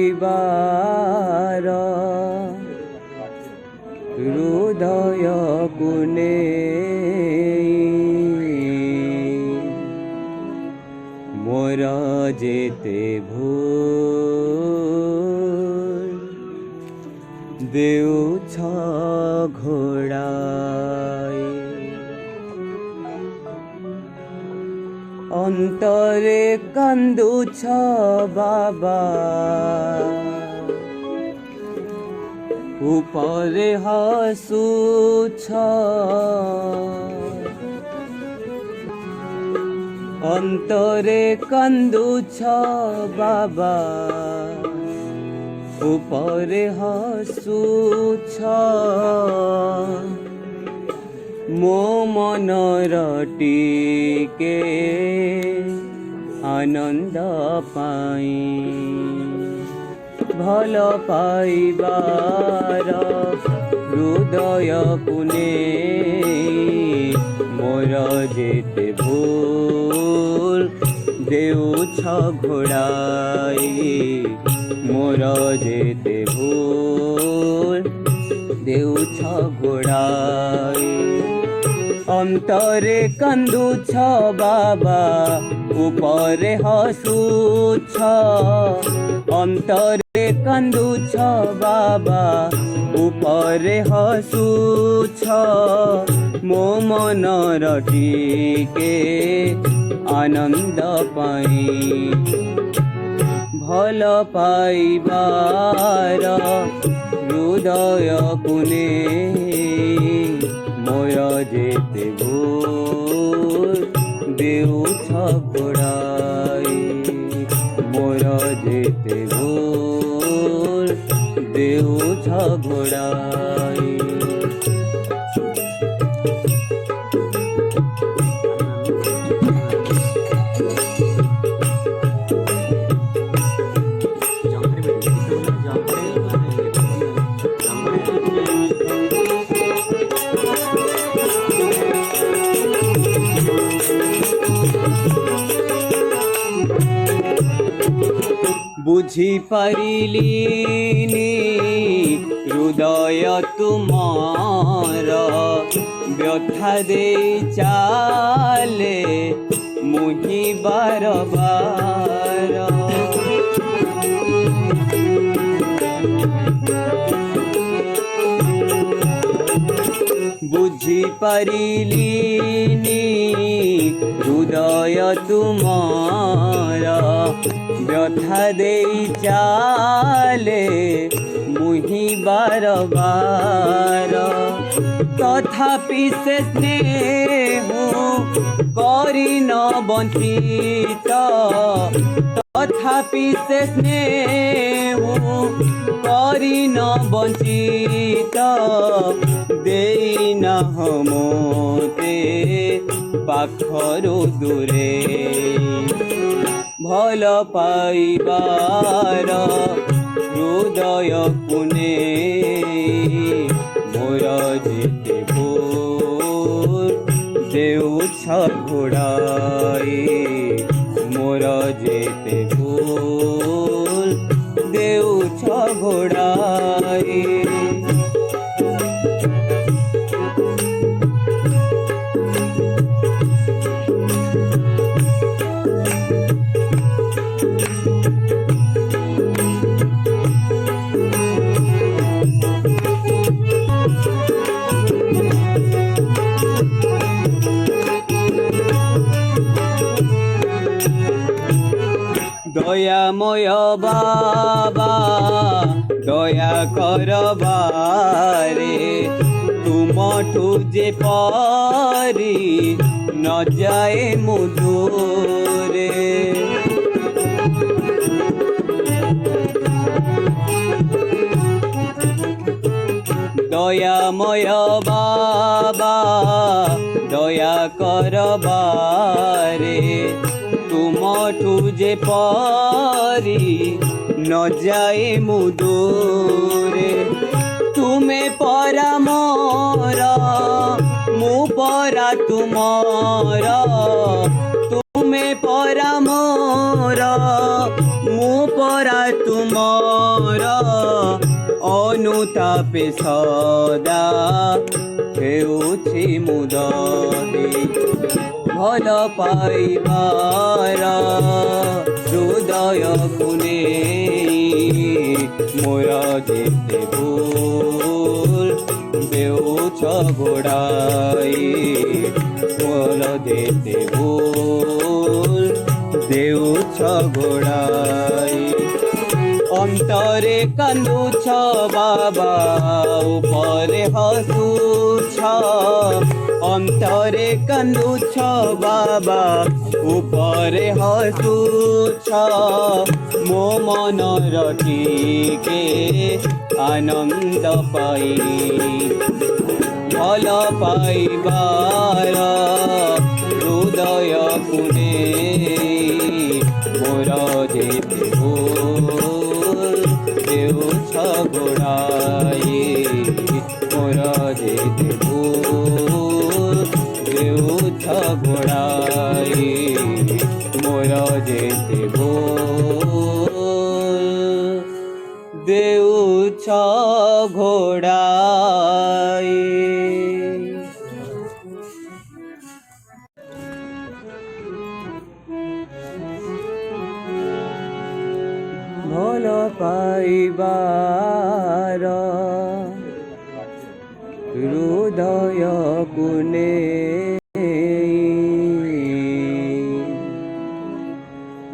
परिवार हृदय कुने मोर जेते भूल देउछ घोड़ाई अंतरे कांदुछ बाबा उपरे हसुछ अंतरे कांदुछ बाबा उपरे हसुछ मो मनर टिके आनंद पाई भल पाइबार हृदय कुने मोर जेते भूल देउछ घोड़ाई मोर जेते भूल देउछ घोड़ाई अंतरे कांदुछ बाबा उपरे हसुछ अंतरे कांदुछ बाबा उपरे हसुछ मो मनर टिके आनंद पाई भल पाइबार हृदय कुने मोर जेते भूल देउछ घोड़ाई मोर जेते भूल देउछ घोड़ाई बुझी पारिलिनी हृदय तुमार व्यथा दे चाले मुही बार बार बुझी पारिलिनी हृदय तुमार व्यथा दे चाले मुही बार बार तथापि से स्नेह करी न बंचित तथापि से स्नेह करी न बंचित देई न हमते पाखरु दूरे भल पाइबार हृदय कुने मोर जेते भूल देउछ घोड़ाई मोर जेते भूल देउछ घोड़ाई दयामय बाबा दया कर बारे तुमठु जे पारी न जाए मुदूरे दयामय बाबा दया कर बारे तुमठु जे पारी न जाए मुदूरे तुमे परा मोर मु परा तुमर तुमे परा मोर मु परा तुमर অনুতাপে সদা হেউছি মুদে ভাল পাইবার হৃদয় কুনে মোর যেতে ভুল দেউছ গোড়াই মোর যেতে ভুল দেউছ গোড়াই অন্তরে কান্দুছ বাবা উপরে হসুছ অন্তরে কান্দুছ বাবা উপরে হসুছ মো মনর টিকে আনন্দ পাই ভাল পাইবার হৃদয় কুনে মোর যেতে ভুল দেউছ গোড়াই মোর যেতে ভুল দেউছ গোড়াই মোর যেতে ভুল দেউছ ঘোড়াই। ভাল পাইবার হৃদয় কুনে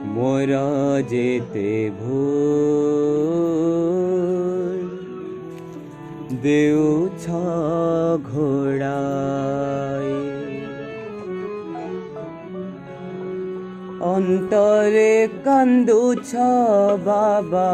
মোর যেতে ভুল দেউছ ঘোড়াই অন্তরে কান্দুছ বাবা